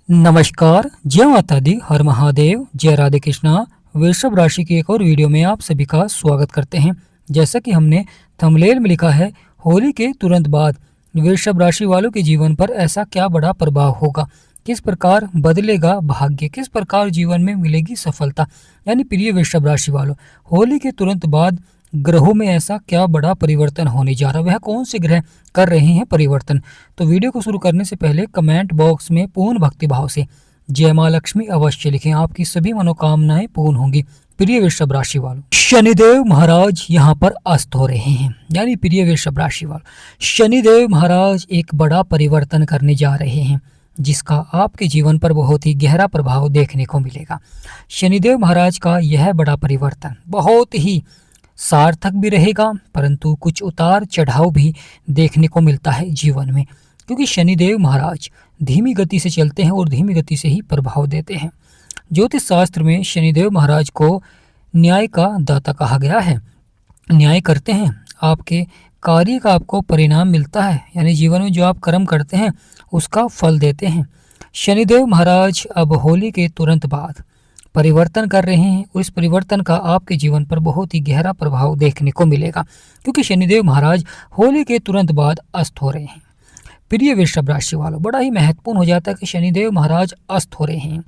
नमस्कार, जय माता दी, हर महादेव, जय राधे कृष्णा। वृषभ राशि की एक और वीडियो में आप सभी का स्वागत करते हैं। जैसा कि हमने थंबनेल में लिखा है, होली के तुरंत बाद वृषभ राशि वालों के जीवन पर ऐसा क्या बड़ा प्रभाव होगा, किस प्रकार बदलेगा भाग्य, किस प्रकार जीवन में मिलेगी सफलता। यानी प्रिय वृषभ राशि वालों, होली के तुरंत बाद ग्रहों में ऐसा क्या बड़ा परिवर्तन होने जा रहा है, वह कौन से ग्रह कर रहे हैं परिवर्तन। तो वीडियो को शुरू करने से पहले कमेंट बॉक्स में पूर्ण भक्ति भाव से जय मां लक्ष्मी अवश्य लिखें, आपकी सभी मनोकामनाएं पूर्ण होंगी। प्रिय वृषभ राशि वालों, शनिदेव महाराज यहाँ पर अस्त हो रहे हैं। यानी प्रिय वृषभ राशि वालों, शनिदेव महाराज एक बड़ा परिवर्तन करने जा रहे हैं, जिसका आपके जीवन पर बहुत ही गहरा प्रभाव देखने को मिलेगा। शनिदेव महाराज का यह बड़ा परिवर्तन बहुत ही सार्थक भी रहेगा, परंतु कुछ उतार चढ़ाव भी देखने को मिलता है जीवन में, क्योंकि शनिदेव महाराज धीमी गति से चलते हैं और धीमी गति से ही प्रभाव देते हैं। ज्योतिष शास्त्र में शनिदेव महाराज को न्याय का दाता कहा गया है। न्याय करते हैं, आपके कार्य का आपको परिणाम मिलता है, यानी जीवन में जो आप कर्म करते हैं उसका फल देते हैं। शनिदेव महाराज अब होली के तुरंत बाद परिवर्तन कर रहे हैं और इस परिवर्तन का आपके जीवन पर बहुत ही गहरा प्रभाव देखने को मिलेगा, क्योंकि शनिदेव महाराज होली के तुरंत बाद अस्त हो रहे हैं। प्रिय वृषभ राशि वालों, बड़ा ही महत्वपूर्ण हो जाता है कि शनिदेव महाराज अस्त हो रहे हैं।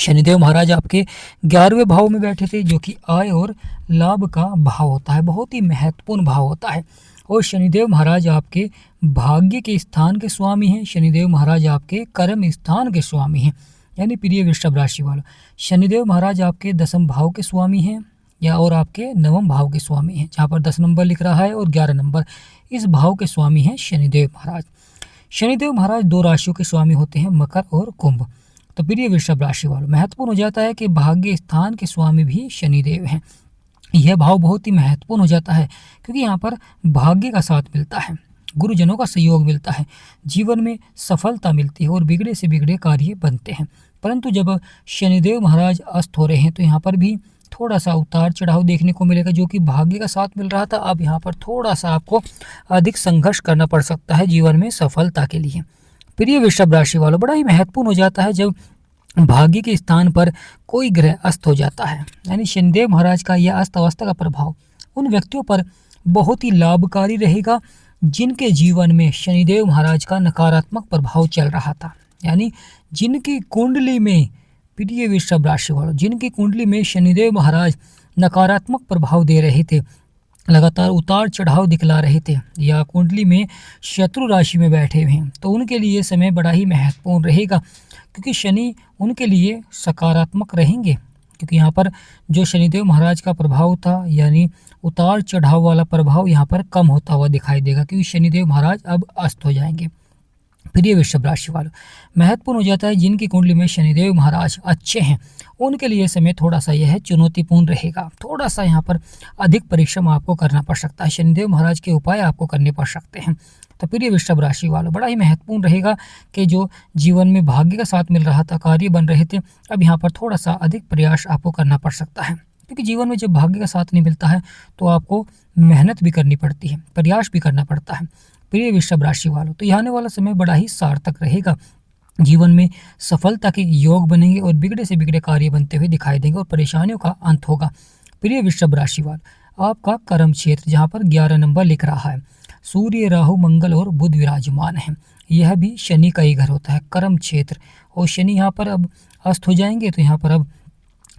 शनिदेव महाराज आपके 11वें भाव में बैठे थे, जो कि आय और लाभ का भाव होता है, बहुत ही महत्वपूर्ण भाव होता है। और शनिदेव महाराज आपके भाग्य के स्थान के स्वामी हैं, शनिदेव महाराज आपके कर्म स्थान के स्वामी हैं। यानी प्रिय वृषभ राशि वालों, शनिदेव महाराज आपके 10वें भाव के स्वामी हैं या और आपके 9वें भाव के स्वामी हैं, जहाँ पर 10 नंबर लिख रहा है और 11 नंबर, इस भाव के स्वामी हैं शनिदेव महाराज। शनिदेव महाराज 2 राशियों के स्वामी होते हैं, मकर और कुंभ। तो प्रिय वृषभ राशि वालों, महत्वपूर्ण हो जाता है कि भाग्य स्थान के स्वामी भी शनिदेव हैं। यह भाव बहुत ही महत्वपूर्ण हो जाता है, क्योंकि यहाँ पर भाग्य का साथ मिलता है, गुरुजनों का सहयोग मिलता है, जीवन में सफलता मिलती है और बिगड़े से बिगड़े कार्य बनते हैं। परंतु जब शनिदेव महाराज अस्त हो रहे हैं तो यहाँ पर भी थोड़ा सा उतार चढ़ाव देखने को मिलेगा, जो कि भाग्य का साथ मिल रहा था, अब यहाँ पर थोड़ा सा आपको अधिक संघर्ष करना पड़ सकता है जीवन में सफलता के लिए। प्रिय वृषभ राशि वालों, बड़ा ही महत्वपूर्ण हो जाता है जब भाग्य के स्थान पर कोई ग्रह अस्त हो जाता है। यानी शनिदेव महाराज का यह अस्त अवस्था का प्रभाव उन व्यक्तियों पर बहुत ही लाभकारी रहेगा जिनके जीवन में शनिदेव महाराज का नकारात्मक प्रभाव चल रहा था। यानी जिनकी कुंडली में, प्रिय वृषभ राशि वालों, जिनकी कुंडली में शनिदेव महाराज नकारात्मक प्रभाव दे रहे थे, लगातार उतार चढ़ाव दिखला रहे थे, या कुंडली में शत्रु राशि में बैठे हुए हैं, तो उनके लिए समय बड़ा ही महत्वपूर्ण रहेगा, क्योंकि शनि उनके लिए सकारात्मक रहेंगे। क्योंकि यहाँ पर जो शनिदेव महाराज का प्रभाव था, यानी उतार चढ़ाव वाला प्रभाव यहाँ पर कम होता हुआ दिखाई देगा, क्योंकि शनिदेव महाराज अब अस्त हो जाएंगे। प्रिय वृषभ राशि वालों, महत्वपूर्ण हो जाता है जिनकी कुंडली में शनिदेव महाराज अच्छे हैं, उनके लिए समय थोड़ा सा यह चुनौतीपूर्ण रहेगा। थोड़ा सा यहाँ पर अधिक परिश्रम आपको करना पड़ सकता है, शनिदेव महाराज के उपाय आपको करने पड़ सकते हैं। तो प्रिय वृषभ राशि वालों, बड़ा ही महत्वपूर्ण रहेगा कि जो जीवन में भाग्य का साथ मिल रहा था, कार्य बन रहे थे, अब यहाँ पर थोड़ा सा अधिक प्रयास आपको करना पड़ सकता है, क्योंकि जीवन में जब भाग्य का साथ नहीं मिलता है तो आपको मेहनत भी करनी पड़ती है, प्रयास भी करना पड़ता है। प्रिय वृषभ राशि वालों, तो आने वाला समय बड़ा ही सार्थक रहेगा, जीवन में सफलता के योग बनेंगे और बिगड़े से बिगड़े कार्य बनते हुए दिखाई देंगे और परेशानियों का अंत होगा। प्रिय वृषभ राशि वालों, आपका कर्म क्षेत्र, जहाँ पर 11 नंबर लिख रहा है, सूर्य, राहु, मंगल और बुध विराजमान है। यह भी शनि का ही घर होता है, कर्म क्षेत्र, और शनि यहाँ पर अब अस्त हो जाएंगे, तो यहाँ पर अब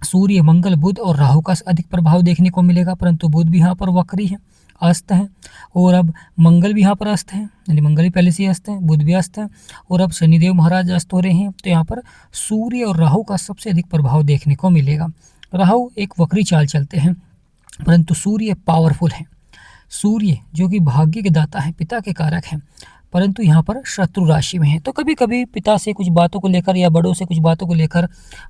सूर्य, मंगल, बुध और राहु का अधिक प्रभाव देखने को मिलेगा, परंतु बुध भी यहाँ पर वक्री है, अस्त है, और अब मंगल भी यहाँ पर अस्त है, यानी मंगल भी पहले से ही अस्त है, बुध भी अस्त है, और अब शनिदेव महाराज अस्त हो रहे हैं, तो यहाँ पर सूर्य और राहु का सबसे अधिक प्रभाव देखने को मिलेगा। राहु एक वक्री चाल चलते हैं, परंतु सूर्य पावरफुल है। सूर्य जो कि भाग्य के दाता है, पिता के कारक हैं, परंतु यहाँ पर शत्रु राशि में है, तो कभी कभी पिता से कुछ बातों को लेकर या बड़ों से कुछ बातों को लेकर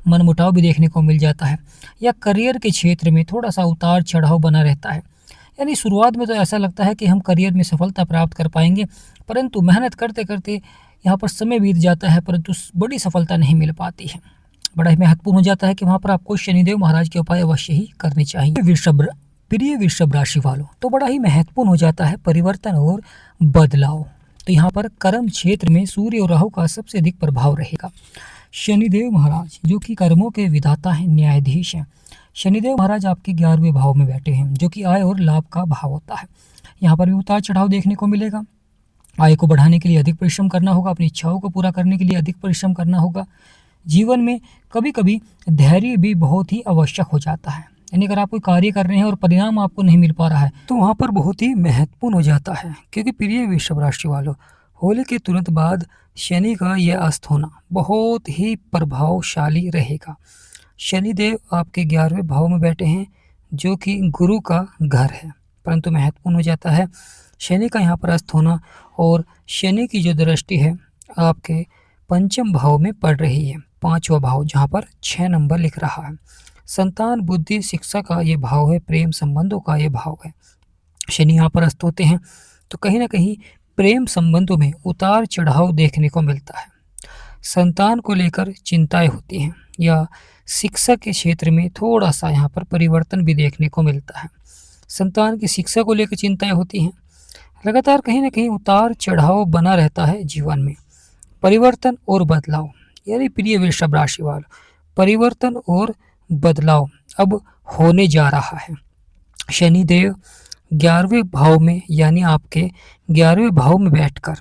मनमुटाव भी देखने को मिल जाता है, या करियर के क्षेत्र में थोड़ा सा उतार चढ़ाव बना रहता है। यानी शुरुआत में तो ऐसा लगता है कि हम करियर में सफलता प्राप्त कर पाएंगे, परंतु मेहनत करते करते यहाँ पर समय बीत जाता है, परंतु बड़ी सफलता नहीं मिल पाती है। बड़ा ही महत्वपूर्ण हो जाता है कि वहाँ पर आपको शनिदेव महाराज के उपाय अवश्य ही करने चाहिए। प्रिय वृषभ राशि वालों, तो बड़ा ही महत्वपूर्ण हो जाता है परिवर्तन और बदलाव। तो यहाँ पर कर्म क्षेत्र में सूर्य और राहु का सबसे अधिक प्रभाव रहेगा। शनिदेव महाराज जो कि कर्मों के विधाता हैं, न्यायाधीश हैं। शनिदेव महाराज आपके 11वें भाव में बैठे हैं, जो कि आय और लाभ का भाव होता है। यहाँ पर भी उतार चढ़ाव देखने को मिलेगा। आय को बढ़ाने के लिए अधिक परिश्रम करना होगा, अपनी इच्छाओं को पूरा करने के लिए अधिक परिश्रम करना होगा। जीवन में कभी कभी धैर्य भी बहुत ही आवश्यक हो जाता है। यानी अगर आप कोई कार्य कर रहे हैं और परिणाम आपको नहीं मिल पा रहा है तो वहाँ पर बहुत ही महत्वपूर्ण हो जाता है। क्योंकि प्रिय वृषभ राशि वालों, होली के तुरंत बाद शनि का यह अस्त होना बहुत ही प्रभावशाली रहेगा। शनिदेव आपके 11वें भाव में बैठे हैं, जो कि गुरु का घर है, परंतु महत्वपूर्ण हो जाता है शनि का यहाँ पर अस्त होना। और शनि की जो दृष्टि है आपके पंचम भाव में पड़ रही है, 5वां भाव, जहाँ पर 6 नंबर लिख रहा है। संतान, बुद्धि, शिक्षा का ये भाव है, प्रेम संबंधों का ये भाव है। शनि यहाँ पर अस्त होते हैं तो कहीं ना कहीं प्रेम संबंधों में उतार चढ़ाव देखने को मिलता है। संतान को लेकर चिंताएं होती हैं, या शिक्षा के क्षेत्र में थोड़ा सा यहाँ पर परिवर्तन भी देखने को मिलता है। संतान की शिक्षा को लेकर चिंताएं होती हैं। लगातार कहीं ना कहीं उतार चढ़ाव बना रहता है जीवन में। परिवर्तन और बदलाव, यानी प्रिय वृषभ राशि वालों, परिवर्तन और बदलाव अब होने जा रहा है। शनिदेव 11वें भाव में, यानी आपके 11वें भाव में बैठकर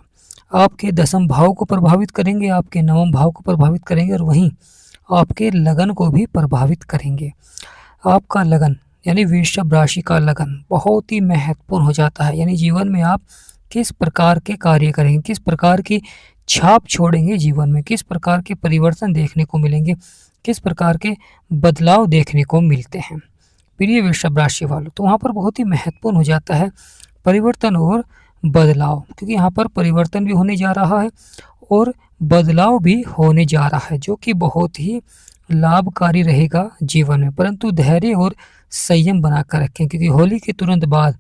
आपके 10वें भाव को प्रभावित करेंगे, आपके 9वें भाव को प्रभावित करेंगे और वहीं आपके लगन को भी प्रभावित करेंगे। आपका लगन यानी वृषभ राशि का लगन बहुत ही महत्वपूर्ण हो जाता है। यानी जीवन में आप किस प्रकार के कार्य करेंगे, किस प्रकार की छाप छोड़ेंगे जीवन में, किस प्रकार के परिवर्तन देखने को मिलेंगे, किस प्रकार के बदलाव देखने को मिलते हैं प्रिय वृषभ राशि वालों। तो वहाँ पर बहुत ही महत्वपूर्ण हो जाता है परिवर्तन और बदलाव, क्योंकि यहाँ पर परिवर्तन भी होने जा रहा है और बदलाव भी होने जा रहा है, जो कि बहुत ही लाभकारी रहेगा जीवन में। परंतु धैर्य और संयम बनाकर रखें, क्योंकि होली के तुरंत बाद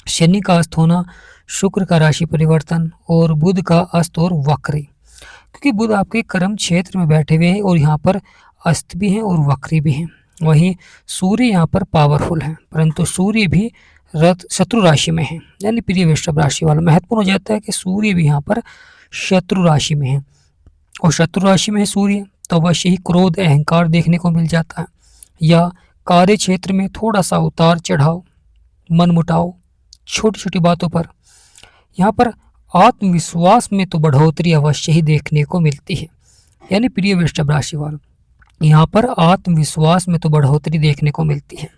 शनि का अस्त होना, शुक्र का राशि परिवर्तन और बुध का अस्त और वक्री, क्योंकि बुध आपके कर्म क्षेत्र में बैठे हुए हैं और यहाँ पर अस्त भी हैं और वक्री भी हैं। वहीं सूर्य यहाँ पर पावरफुल है, परंतु सूर्य भी शत्रु राशि में है। यानी प्रिय वृषभ राशि वालों, महत्वपूर्ण हो जाता है कि सूर्य भी यहाँ पर शत्रु राशि में है, और शत्रु राशि में है सूर्य तो अवश्य ही क्रोध, अहंकार देखने को मिल जाता है, या कार्य क्षेत्र में थोड़ा सा उतार चढ़ाव, मनमुटाव, छोटी छोटी बातों पर। यहाँ पर आत्मविश्वास में तो बढ़ोतरी अवश्य ही देखने को मिलती है। यानी प्रिय वृषभ राशि वालों, यहाँ पर आत्मविश्वास में तो बढ़ोतरी देखने को मिलती है,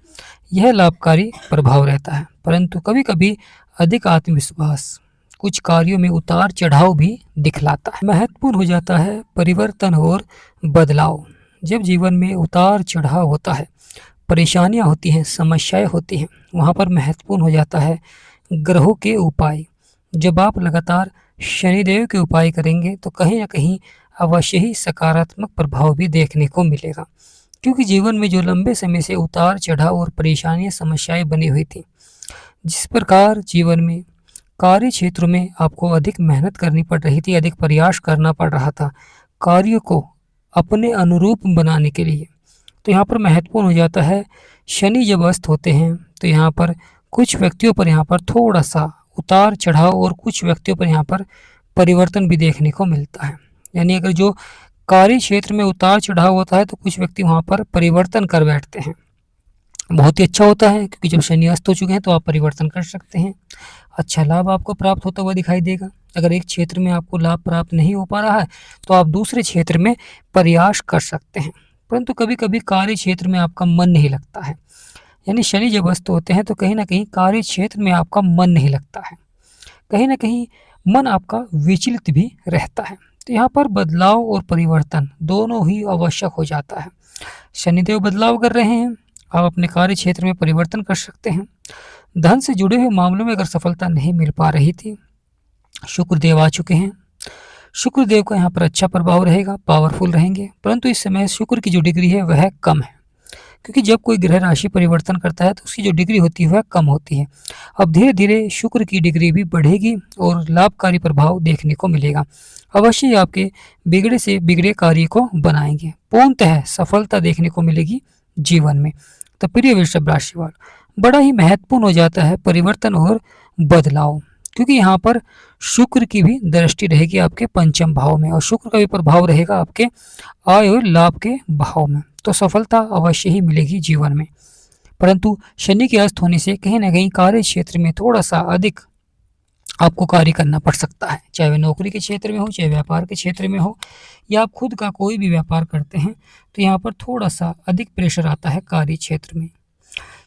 यह लाभकारी प्रभाव रहता है। परंतु कभी कभी अधिक आत्मविश्वास कुछ कार्यों में उतार चढ़ाव भी दिखलाता है। महत्वपूर्ण हो जाता है परिवर्तन और बदलाव। जब जीवन में उतार चढ़ाव होता है, परेशानियां होती हैं, समस्याएं होती हैं, वहाँ पर महत्वपूर्ण हो जाता है ग्रहों के उपाय। जब आप लगातार शनिदेव के उपाय करेंगे तो कहीं ना कहीं अवश्य ही सकारात्मक प्रभाव भी देखने को मिलेगा, क्योंकि जीवन में जो लंबे समय से उतार चढ़ाव और परेशानियां, समस्याएं बनी हुई थी, जिस प्रकार जीवन में कार्य क्षेत्र में आपको अधिक मेहनत करनी पड़ रही थी, अधिक प्रयास करना पड़ रहा था कार्यों को अपने अनुरूप बनाने के लिए, तो यहाँ पर महत्वपूर्ण हो जाता है शनि जब अस्त होते हैं तो यहाँ पर कुछ व्यक्तियों पर यहाँ पर थोड़ा सा उतार चढ़ाव और कुछ व्यक्तियों पर यहाँ पर परिवर्तन भी देखने को मिलता है। यानी अगर जो कार्य क्षेत्र में उतार चढ़ाव होता है तो कुछ व्यक्ति वहाँ पर परिवर्तन कर बैठते हैं। बहुत ही अच्छा होता है, क्योंकि जब शनि अस्त हो चुके हैं तो आप परिवर्तन कर सकते हैं, अच्छा लाभ आपको प्राप्त होता हुआ दिखाई देगा। अगर एक क्षेत्र में आपको लाभ प्राप्त नहीं हो पा रहा है तो आप दूसरे क्षेत्र में प्रयास कर सकते हैं, परंतु कभी कभी कार्य क्षेत्र में आपका मन नहीं लगता है। यानी शनि जब अस्त होते हैं तो कहीं ना कहीं कार्य क्षेत्र में आपका मन नहीं लगता है, कहीं ना कहीं मन आपका विचलित भी रहता है। तो यहाँ पर बदलाव और परिवर्तन दोनों ही आवश्यक हो जाता है। शनिदेव बदलाव कर रहे हैं, आप अपने कार्य क्षेत्र में परिवर्तन कर सकते हैं। धन से जुड़े हुए मामलों में अगर सफलता नहीं मिल पा रही थी, शुक्रदेव आ चुके हैं, शुक्रदेव का यहाँ पर अच्छा प्रभाव रहेगा, पावरफुल रहेंगे, परंतु इस समय शुक्र की जो डिग्री है वह कम है, क्योंकि जब कोई ग्रह राशि परिवर्तन करता है तो उसकी जो डिग्री होती है वह कम होती है। अब धीरे धीरे शुक्र की डिग्री भी बढ़ेगी और लाभकारी प्रभाव देखने को मिलेगा। अवश्य ही आपके बिगड़े से बिगड़े कार्य को बनाएंगे, पूर्णतः सफलता देखने को मिलेगी जीवन में। तो प्रिय वृषभ राशि वालों, बड़ा ही महत्वपूर्ण हो जाता है परिवर्तन और बदलाव, क्योंकि यहाँ पर शुक्र की भी दृष्टि रहेगी आपके पंचम भाव में और शुक्र का भी प्रभाव रहेगा आपके आय और लाभ के भाव में। तो सफलता अवश्य ही मिलेगी जीवन में। परंतु शनि के अस्त होने से कहीं ना कहीं कार्य क्षेत्र में थोड़ा सा अधिक आपको कार्य करना पड़ सकता है, चाहे वह नौकरी के क्षेत्र में हो, चाहे व्यापार के क्षेत्र में हो, या आप खुद का कोई भी व्यापार करते हैं तो यहाँ पर थोड़ा सा अधिक प्रेशर आता है कार्य क्षेत्र में।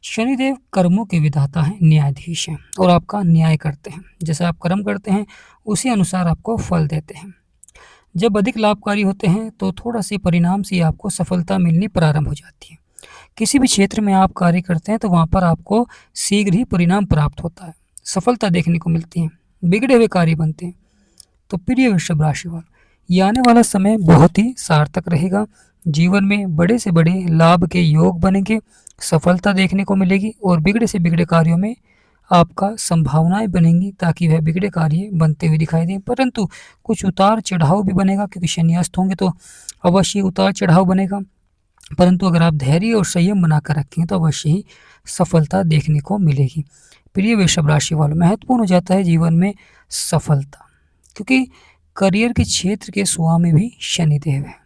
शनिदेव कर्मों के विधाता हैं, न्यायाधीश हैं और आपका न्याय करते हैं। जैसा आप कर्म करते हैं उसी अनुसार आपको फल देते हैं। जब अधिक लाभकारी होते हैं तो थोड़ा से परिणाम से आपको सफलता मिलनी प्रारंभ हो जाती है। किसी भी क्षेत्र में आप कार्य करते हैं तो वहाँ पर आपको शीघ्र ही परिणाम प्राप्त होता है, सफलता देखने को मिलती है, बिगड़े हुए कार्य बनते हैं। तो प्रिय वृषभ राशि वालों, ये आने वाला समय बहुत ही सार्थक रहेगा। जीवन में बड़े से बड़े लाभ के योग बनेंगे, सफलता देखने को मिलेगी और बिगड़े से बिगड़े कार्यों में आपका संभावनाएं बनेंगी ताकि वह बिगड़े कार्य बनते हुए दिखाई दें। परंतु कुछ उतार चढ़ाव भी बनेगा, क्योंकि शनि अस्त होंगे तो अवश्य उतार चढ़ाव बनेगा। परंतु अगर आप धैर्य और संयम बनाकर रखेंगे तो अवश्य ही सफलता देखने को मिलेगी। प्रिय वृषभ राशि वालों, महत्वपूर्ण हो जाता है जीवन में सफलता, क्योंकि करियर के क्षेत्र के स्वामी भी शनिदेव है।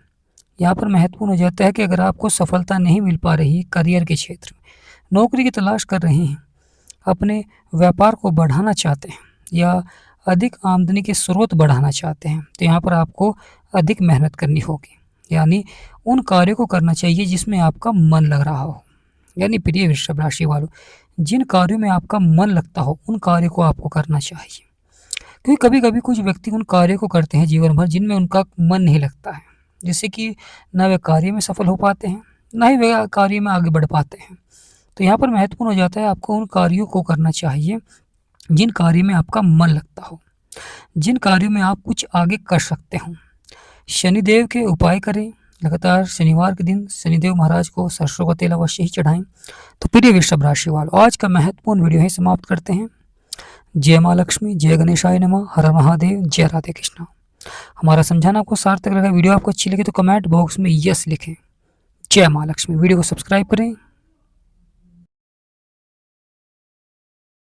यहाँ पर महत्वपूर्ण हो जाता है कि अगर आपको सफलता नहीं मिल पा रही है करियर के क्षेत्र में, नौकरी की तलाश कर रहे हैं, अपने व्यापार को बढ़ाना चाहते हैं या अधिक आमदनी के स्रोत बढ़ाना चाहते हैं, तो यहाँ पर आपको अधिक मेहनत करनी होगी। यानी उन कार्यों को करना चाहिए जिसमें आपका मन लग रहा हो। यानी प्रिय वृषभ राशि वालों, जिन कार्यों में आपका मन लगता हो उन कार्यों को आपको करना चाहिए, क्योंकि कभी कभी कुछ व्यक्ति उन कार्यों को करते हैं जीवन भर जिनमें उनका मन नहीं लगता है, जिससे कि ना वे कार्य में सफल हो पाते हैं, ना ही वे कार्य में आगे बढ़ पाते हैं। तो यहाँ पर महत्वपूर्ण हो जाता है आपको उन कार्यों को करना चाहिए जिन कार्यों में आपका मन लगता हो, जिन कार्यों में आप कुछ आगे कर सकते हो। शनिदेव के उपाय करें, लगातार शनिवार के दिन शनिदेव महाराज को सरसों का तेल अवश्य ही चढ़ाएं। तो प्रिय वृषभ राशि वालों, आज का महत्वपूर्ण वीडियो ही समाप्त करते हैं। जय माँ लक्ष्मी, जय गणेशाय नमः, हर हर महादेव, जय राधे कृष्णा। हमारा समझाना आपको सार्थक लगा, वीडियो आपको अच्छी लगी तो कमेंट बॉक्स में यस लिखें। जय माँ लक्ष्मी। वीडियो को सब्सक्राइब करें।